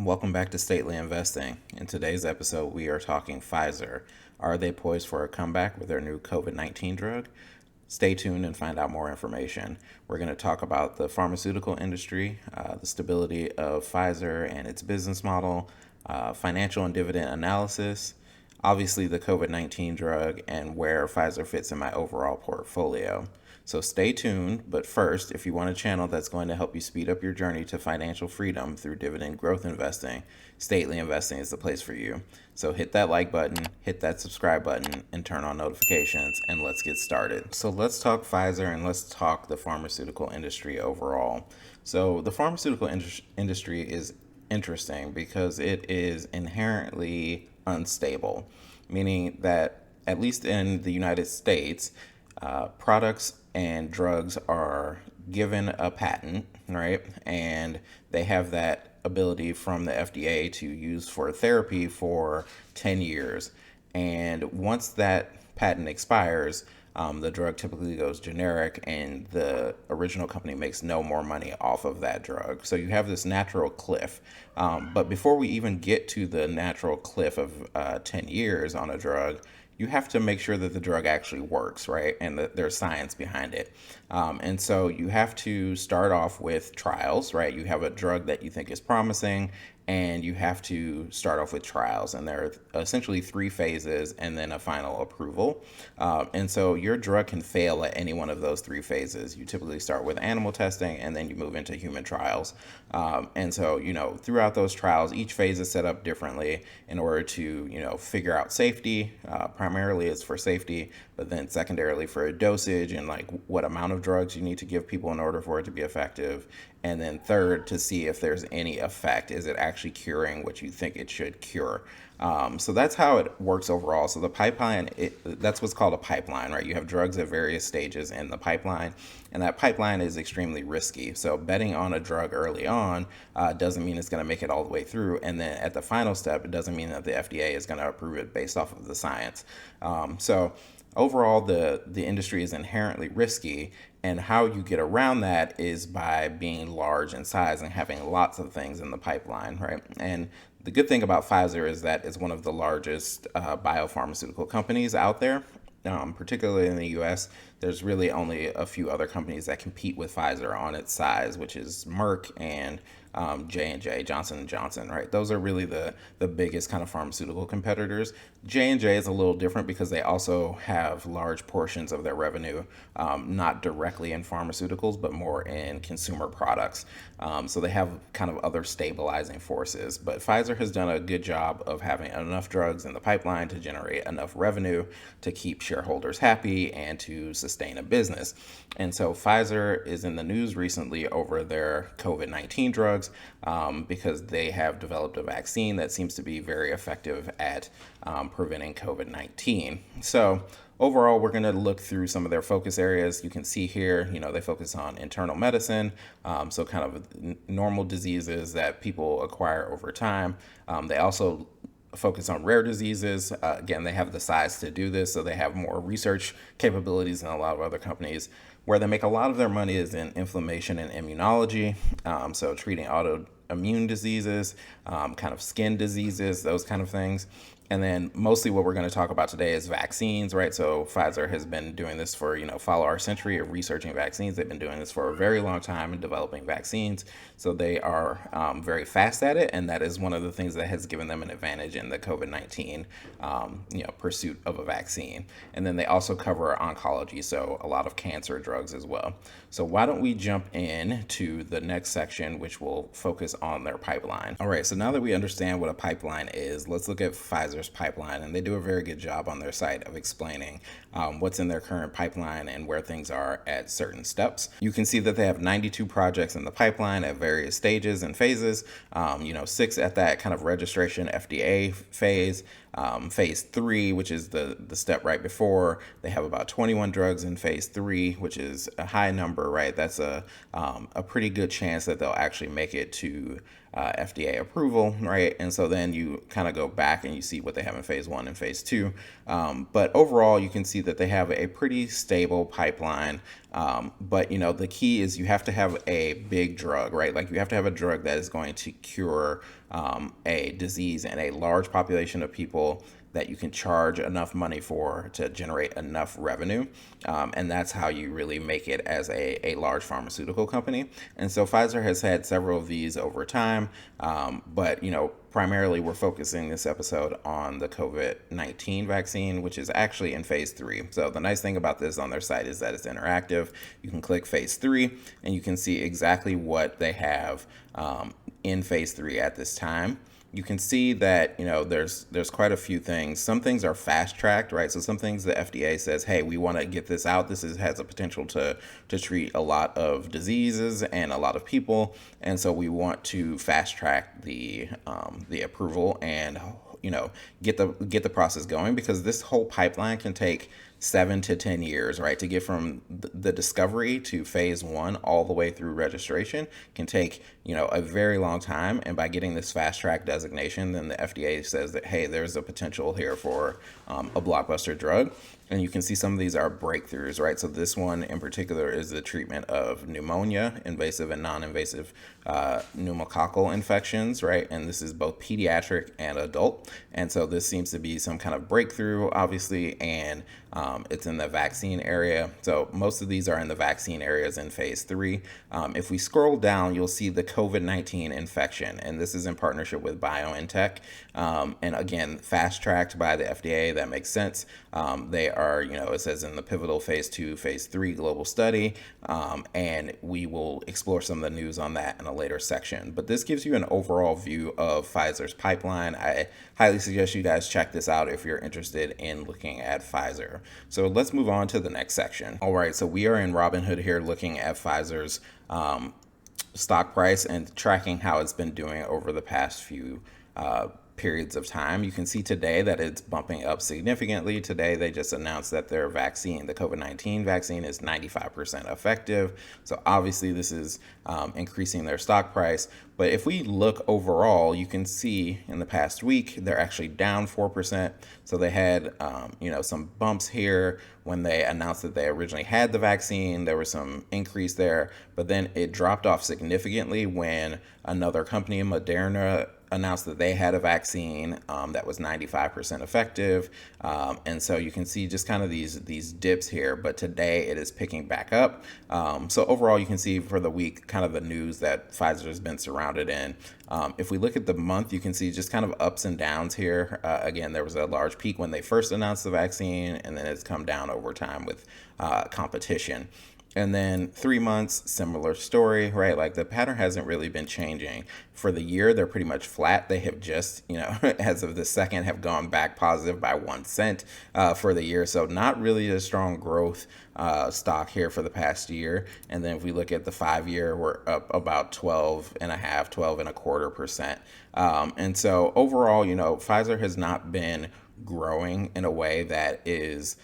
Welcome back to Stately Investing. In today's episode, we are talking Pfizer. Are they poised for a comeback with their new COVID-19 drug? Stay tuned and find out more information. We're going to talk about the pharmaceutical industry, the stability of Pfizer and its business model, financial and dividend analysis, obviously the COVID-19 drug, and where Pfizer fits in my overall portfolio. So stay tuned, but first, if you want a channel that's going to help you speed up your journey to financial freedom through dividend growth investing, Stately Investing is the place for you. So hit that like button, hit that subscribe button, and turn on notifications, and let's get started. So let's talk Pfizer and let's talk the pharmaceutical industry overall. So the pharmaceutical industry is interesting because it is inherently unstable, meaning that at least in the United States, products and drugs are given a patent, right? And they have that ability from the FDA to use for therapy for 10 years. And once that patent expires, the drug typically goes generic and the original company makes no more money off of that drug. So you have this natural cliff. But before we even get to the natural cliff of 10 years on a drug, you have to make sure that the drug actually works, right? And that there's science behind it. And so you have to start off with trials, right? You have a drug that you think is promising, and you have to start off with trials. And there are essentially 3 phases and then a final approval. And so your drug can fail at any one of those 3 phases. You typically start with animal testing, and then you move into human trials. And so, throughout those trials, each phase is set up differently in order to, figure out safety. Primarily it's for safety, but then secondarily for dosage and like what amount of drugs you need to give people in order for it to be effective. And then third, to see if there's any effect. Is it actually curing what you think it should cure? So that's how it works overall. So the pipeline, that's what's called a pipeline, right? You have drugs at various stages in the pipeline, and that pipeline is extremely risky. So betting on a drug early on doesn't mean it's going to make it all the way through. And then at the final step, it doesn't mean that the FDA is going to approve it based off of the science. So overall, the industry is inherently risky, and how you get around that is by being large in size and having lots of things in the pipeline, right? And the good thing about Pfizer is that it's one of the largest biopharmaceutical companies out there. Particularly in the US, there's really only a few other companies that compete with Pfizer on its size, which is Merck and J&J, Johnson & Johnson, right? Those are really the biggest kind of pharmaceutical competitors. J&J is a little different because they also have large portions of their revenue, not directly in pharmaceuticals, but more in consumer products. So they have kind of other stabilizing forces. But Pfizer has done a good job of having enough drugs in the pipeline to generate enough revenue to keep shareholders happy and to sustain a business. And so Pfizer is in the news recently over their COVID-19 drugs because they have developed a vaccine that seems to be very effective at preventing COVID-19. So overall, we're going to look through some of their focus areas. You can see here, they focus on internal medicine, so kind of normal diseases that people acquire over time. They also focus on rare diseases. Again, they have the size to do this, so they have more research capabilities than a lot of other companies. Where they make a lot of their money is in inflammation and immunology, so treating autoimmune diseases, kind of skin diseases, those kind of things. And then mostly what we're going to talk about today is vaccines, right? So Pfizer has been doing this for, follow our century of researching vaccines. They've been doing this for a very long time in developing vaccines. So they are very fast at it. And that is one of the things that has given them an advantage in the COVID-19, pursuit of a vaccine. And then they also cover oncology, so a lot of cancer drugs as well. So why don't we jump in to the next section, which will focus on their pipeline. All right, so now that we understand what a pipeline is, let's look at Pfizer's pipeline. And they do a very good job on their site of explaining what's in their current pipeline and where things are at certain steps. You can see that they have 92 projects in the pipeline at various stages and phases, 6 at that kind of registration FDA phase. Phase 3, which is the step right before, they have about 21 drugs in phase 3, which is a high number, right? That's a pretty good chance that they'll actually make it to FDA approval, right? And so then you kind of go back and you see what they have in phase 1 and phase 2. But overall, you can see that they have a pretty stable pipeline But the key is you have to have a big drug, right? Like you have to have a drug that is going to cure a disease in a large population of people that you can charge enough money for to generate enough revenue. And that's how you really make it as a large pharmaceutical company. And so Pfizer has had several of these over time. But, primarily we're focusing this episode on the COVID-19 vaccine, which is actually in phase 3. So the nice thing about this on their site is that it's interactive. You can click phase 3 and you can see exactly what they have in phase 3 at this time. You can see that there's quite a few things. Some things are fast tracked, right? So some things the FDA says, hey, we want to get this out. Has a potential to treat a lot of diseases and a lot of people, and so we want to fast track the approval and get the process going, because this whole pipeline can take 7 to 10 years, right? To get from the discovery to phase 1 all the way through registration can take, a very long time. And by getting this fast track designation, then the FDA says that, hey, there's a potential here for a blockbuster drug. And you can see some of these are breakthroughs, right? So this one in particular is the treatment of pneumonia, invasive and non-invasive pneumococcal infections, right? And this is both pediatric and adult. And so this seems to be some kind of breakthrough, obviously, and it's in the vaccine area. So most of these are in the vaccine areas in phase 3. If we scroll down, you'll see the COVID-19 infection, and this is in partnership with BioNTech. And again, fast-tracked by the FDA, that makes sense. They are, it says in the pivotal phase 2, phase 3 global study, and we will explore some of the news on that in a later section. But this gives you an overall view of Pfizer's pipeline. I highly suggest you guys check this out if you're interested in looking at Pfizer. So let's move on to the next section. All right, so we are in Robinhood here looking at Pfizer's stock price and tracking how it's been doing over the past few periods of time. You can see today that it's bumping up significantly. Today, they just announced that their vaccine, the COVID-19 vaccine, is 95% effective. So obviously, this is increasing their stock price. But if we look overall, you can see in the past week, they're actually down 4%. So they had, some bumps here when they announced that they originally had the vaccine. There was some increase there, but then it dropped off significantly when another company, Moderna, announced that they had a vaccine that was 95% effective. And so you can see just kind of these dips here, but today it is picking back up. So overall, you can see for the week, kind of the news that Pfizer has been surrounded in. If we look at the month, you can see just kind of ups and downs here. Again, there was a large peak when they first announced the vaccine, and then it's come down over time with competition. And then 3 months, similar story, right? Like the pattern hasn't really been changing. For the year, they're pretty much flat. They have just, as of the second, have gone back positive by 1 cent for the year. So not really a strong growth stock here for the past year. And then if we look at the 5-year, we're up about 12.25%. And so overall, Pfizer has not been growing in a way that is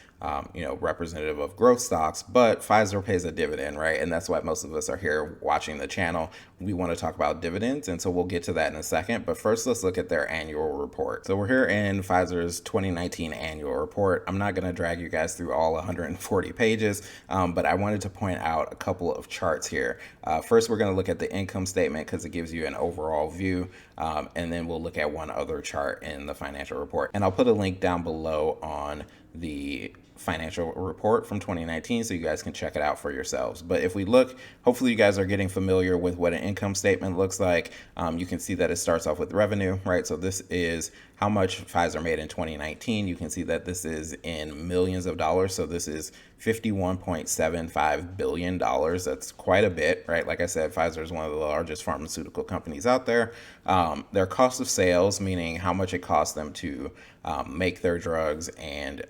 representative of growth stocks, but Pfizer pays a dividend, right? And that's why most of us are here watching the channel. We want to talk about dividends, and so we'll get to that in a second. But first, let's look at their annual report. So we're here in Pfizer's 2019 annual report. I'm not going to drag you guys through all 140 pages, but I wanted to point out a couple of charts here. First, we're going to look at the income statement because it gives you an overall view, and then we'll look at one other chart in the financial report. And I'll put a link down below on the financial report from 2019 so you guys can check it out for yourselves. But if we look, hopefully you guys are getting familiar with what an income statement looks like. You can see that it starts off with revenue, right? So this is how much Pfizer made in 2019. You can see that this is in millions of dollars. So this is $51.75 billion. That's quite a bit, right? Like I said, Pfizer is one of the largest pharmaceutical companies out there. Their cost of sales, meaning how much it costs them to make their drugs and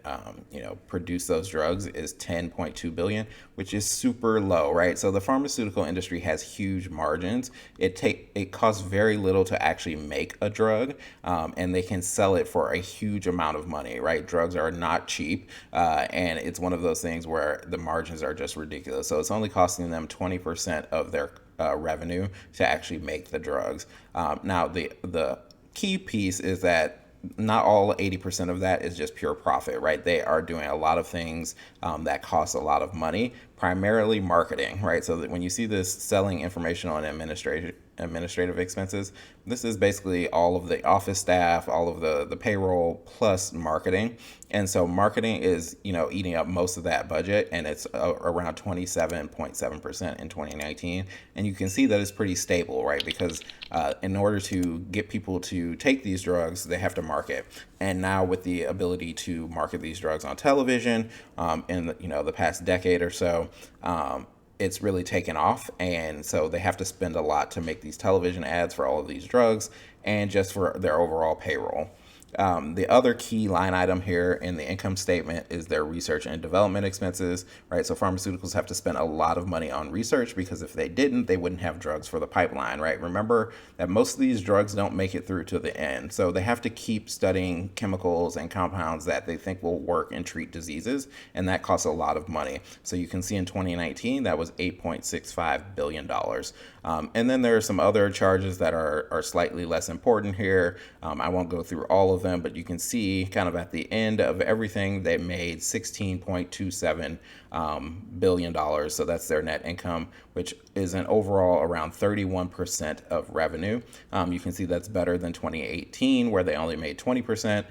produce those drugs, is $10.2 billion, which is super low, right? So the pharmaceutical industry has huge margins. It costs very little to actually make a drug, and they can sell it for a huge amount of money, right? Drugs are not cheap, and it's one of those things where the margins are just ridiculous. So it's only costing them 20% of their revenue to actually make the drugs. Now, the key piece is that not all 80% of that is just pure profit, right? They are doing a lot of things that cost a lot of money, primarily marketing, right? So that when you see this selling informational and administrative expenses, this is basically all of the office staff, all of the payroll plus marketing. And so marketing is, eating up most of that budget, and it's around 27.7% in 2019. And you can see that it's pretty stable, right? Because in order to get people to take these drugs, they have to market. And now with the ability to market these drugs on television, in the past decade or so, it's really taken off. And so they have to spend a lot to make these television ads for all of these drugs and just for their overall payroll. The other key line item here in the income statement is their research and development expenses, right? So pharmaceuticals have to spend a lot of money on research, because if they didn't, they wouldn't have drugs for the pipeline, right? Remember that most of these drugs don't make it through to the end. So they have to keep studying chemicals and compounds that they think will work and treat diseases, and that costs a lot of money. So you can see in 2019, that was $8.65 billion. And then there are some other charges that are slightly less important here. I won't go through all of them, but you can see kind of at the end of everything, they made $16.27 billion. So that's their net income, which is an overall around 31% of revenue. You can see that's better than 2018, where they only made 20%.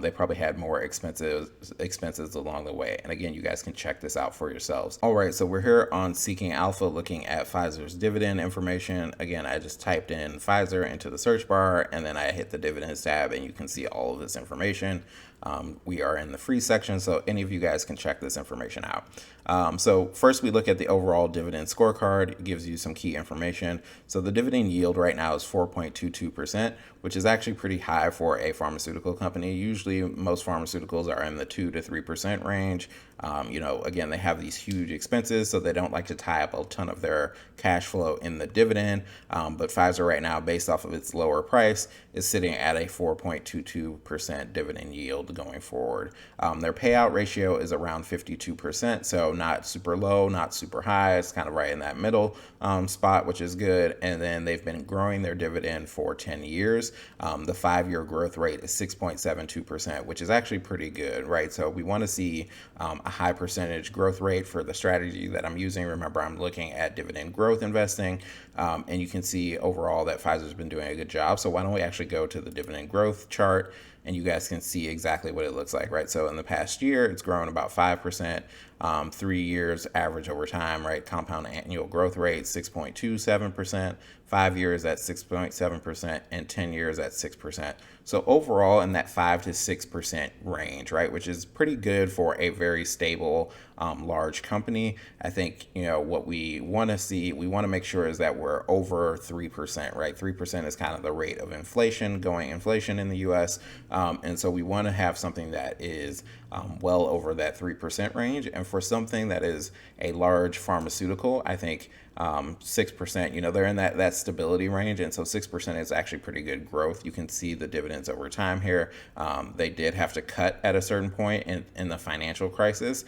They probably had more expenses along the way. And again, you guys can check this out for yourselves. All right, so we're here on Seeking Alpha looking at Pfizer's dividend information. Again, I just typed in Pfizer into the search bar, and then I hit the dividends tab, and you can see all of this information. We are in the free section, so any of you guys can check this information out. So first we look at the overall dividend scorecard. It gives you some key information. So the dividend yield right now is 4.22%, which is actually pretty high for a pharmaceutical company. Usually most pharmaceuticals are in the 2 to 3% range. Again, they have these huge expenses, so they don't like to tie up a ton of their cash flow in the dividend. But Pfizer right now, based off of its lower price, is sitting at a 4.22% dividend yield going forward. Their payout ratio is around 52%, so not super low, not super high. It's kind of right in that middle spot, which is good. And then they've been growing their dividend for 10 years. The 5-year growth rate is 6.72%, which is actually pretty good, right? So we want to see a high percentage growth rate for the strategy that I'm using. Remember, I'm looking at dividend growth investing, and you can see overall that Pfizer's been doing a good job. So why don't we actually go to the dividend growth chart, and you guys can see exactly what it looks like, right? So in the past year, it's grown about 5%, 3 years average over time, right? Compound annual growth rate, 6.27%, 5 years at 6.7%, and 10 years at 6%. So overall in that 5 to 6% range, right? Which is pretty good for a very stable, large company. I think, what we want to see, we want to make sure is that we're over 3%, right? 3% is kind of the rate of inflation in the US. And so we want to have something that is well over that 3% range. And for something that is a large pharmaceutical, I think 6%, they're in that stability range. And so 6% is actually pretty good growth. You can see the dividends over time here. They did have to cut at a certain point in the financial crisis,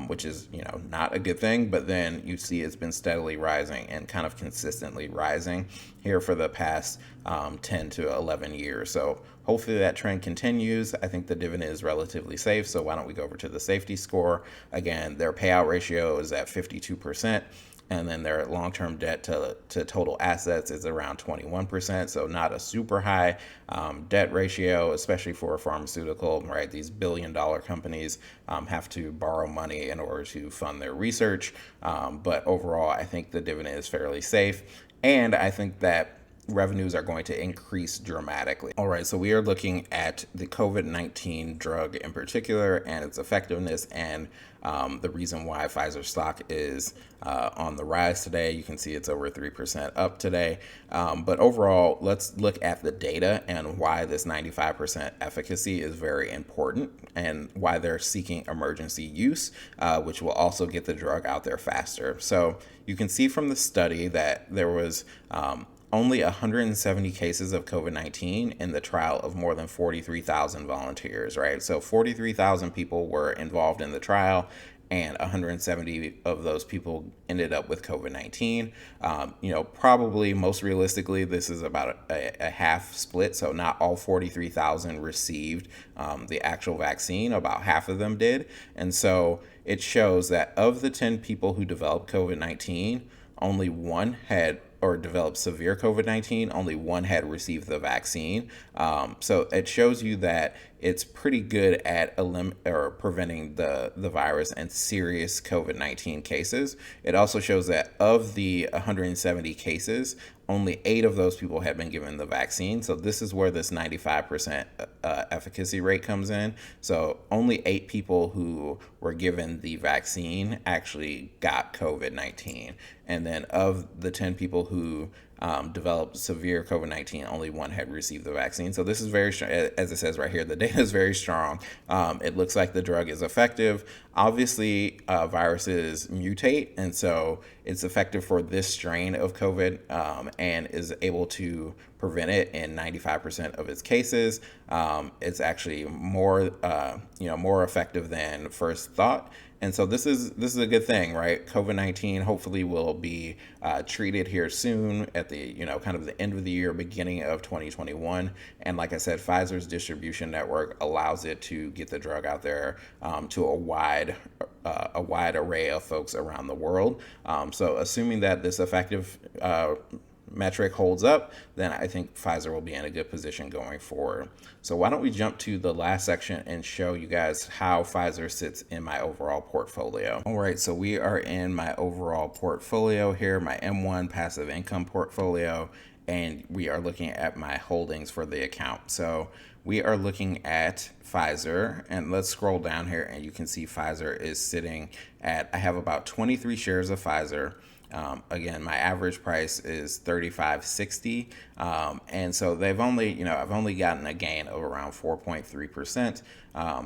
which is, not a good thing. But then you see it's been steadily rising and kind of consistently rising here for the past 10 to 11 years. So hopefully that trend continues. I think the dividend is relatively safe. So why don't we go over to the safety score? Again, their payout ratio is at 52%. And then their long-term debt to total assets is around 21%. So not a super high debt ratio, especially for a pharmaceutical, right? These billion-dollar companies have to borrow money in order to fund their research. But overall, I think the dividend is fairly safe. And I think that revenues are going to increase dramatically. All right, so we are looking at the COVID-19 drug in particular and its effectiveness, and the reason why Pfizer stock is on the rise today. You can see it's over 3% up today. But overall, let's look at the data and why this 95% efficacy is very important and why they're seeking emergency use, which will also get the drug out there faster. So you can see from the study that there was only 170 cases of COVID-19 in the trial of more than 43,000 volunteers, right? So 43,000 people were involved in the trial, and 170 of those people ended up with COVID-19. Probably most realistically, this is about a half split. So not all 43,000 received the actual vaccine. About half of them did. And so it shows that of the 10 people who developed COVID-19, only one had or developed severe COVID-19, only one had received the vaccine. So it shows you that it's pretty good at preventing the virus and serious COVID-19 cases. It also shows that of the 170 cases, only 8 of those people had been given the vaccine. So this is where this 95% efficacy rate comes in. So only 8 people who were given the vaccine actually got COVID-19. And then of the 10 people who developed severe COVID-19, only one had received the vaccine. So this is very strong. As it says right here, the data is very strong. It looks like the drug is effective. Obviously, viruses mutate, and so it's effective for this strain of COVID and is able to prevent it in 95% of its cases. It's actually more effective than first thought. And so this is a good thing, right? COVID-19 hopefully will be treated here soon at the kind of the end of the year, beginning of 2021. And like I said, Pfizer's distribution network allows it to get the drug out there to a wide array of folks around the world. So assuming that this effective metric holds up, then I think Pfizer will be in a good position going forward. So why don't we jump to the last section and show you guys how Pfizer sits in my overall portfolio. All right, so we are in my overall portfolio here, my M1 passive income portfolio, and we are looking at my holdings for the account. So we are looking at Pfizer, and let's scroll down here and you can see Pfizer is sitting at, I have about 23 shares of Pfizer. Again, my average price is $35.60, and so I've only gotten a gain of around 4.3%.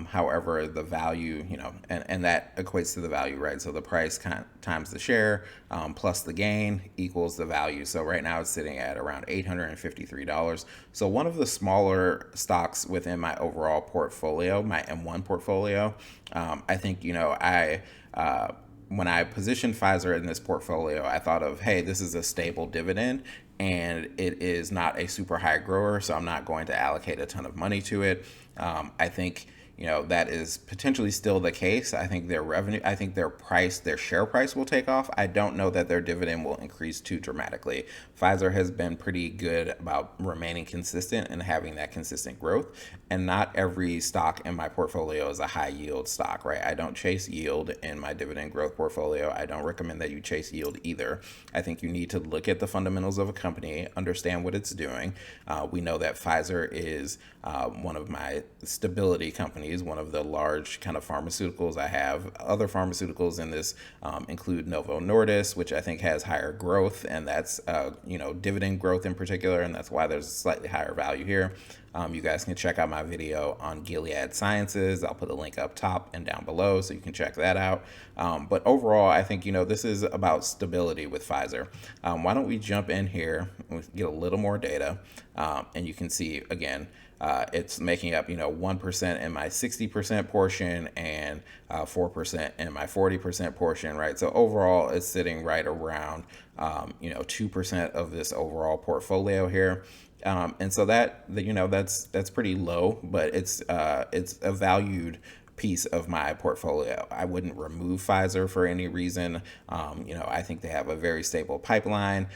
However, the value, and that equates to the value, right? So the price times the share plus the gain equals the value. So right now it's sitting at around $853. So one of the smaller stocks within my overall portfolio, my M1 portfolio, I think when I positioned Pfizer in this portfolio, I thought of, hey, this is a stable dividend and it is not a super high grower, so I'm not going to allocate a ton of money to it. I think that is potentially still the case. I think their share price will take off. I don't know that their dividend will increase too dramatically. Pfizer has been pretty good about remaining consistent and having that consistent growth. And not every stock in my portfolio is a high yield stock, right? I don't chase yield in my dividend growth portfolio. I don't recommend that you chase yield either. I think you need to look at the fundamentals of a company, understand what it's doing. We know that Pfizer is one of my stability companies, one of the large kind of pharmaceuticals I have. Other pharmaceuticals in this include Novo Nordisk, which I think has higher growth, and that's dividend growth in particular, and that's why there's a slightly higher value here. You guys can check out my video on Gilead Sciences. I'll put a link up top and down below so you can check that out. But overall, I think, this is about stability with Pfizer. Why don't we jump in here and get a little more data, and you can see, again, it's making up, 1% in my 60% portion and 4% in my 40% portion, right? So overall, it's sitting right around, 2% of this overall portfolio here. And so that's pretty low, but it's a valued piece of my portfolio. I wouldn't remove Pfizer for any reason. I think they have a very stable pipeline.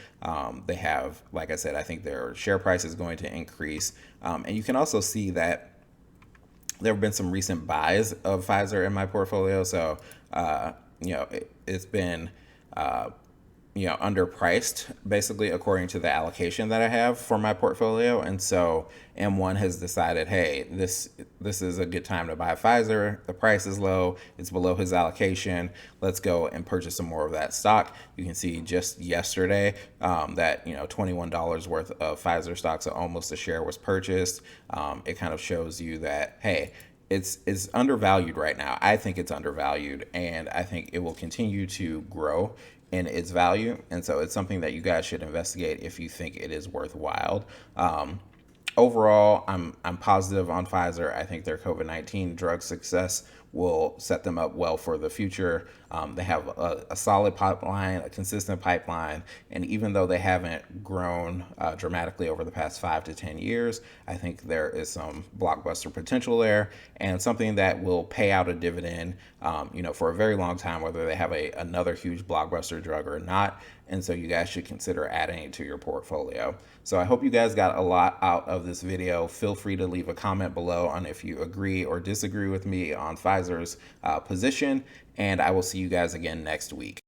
They have, like I said, I think their share price is going to increase. And you can also see that there have been some recent buys of Pfizer in my portfolio. So, it's been, underpriced basically according to the allocation that I have for my portfolio. And so M1 has decided, hey, this is a good time to buy Pfizer. The price is low. It's below his allocation. Let's go and purchase some more of that stock. You can see just yesterday that, $21 worth of Pfizer stock, so almost a share was purchased. It kind of shows you that, hey, it's undervalued right now. I think it's undervalued, and I think it will continue to grow in its value. And so it's something that you guys should investigate if you think it is worthwhile. Overall, I'm positive on Pfizer. I think their COVID-19 drug success will set them up well for the future. They have a solid pipeline, a consistent pipeline, and even though they haven't grown dramatically over the past 5 to 10 years, I think there is some blockbuster potential there and something that will pay out a dividend, for a very long time, whether they have another huge blockbuster drug or not. And so you guys should consider adding it to your portfolio. So I hope you guys got a lot out of this video. Feel free to leave a comment below on if you agree or disagree with me on Pfizer's position, and I will see you guys again next week.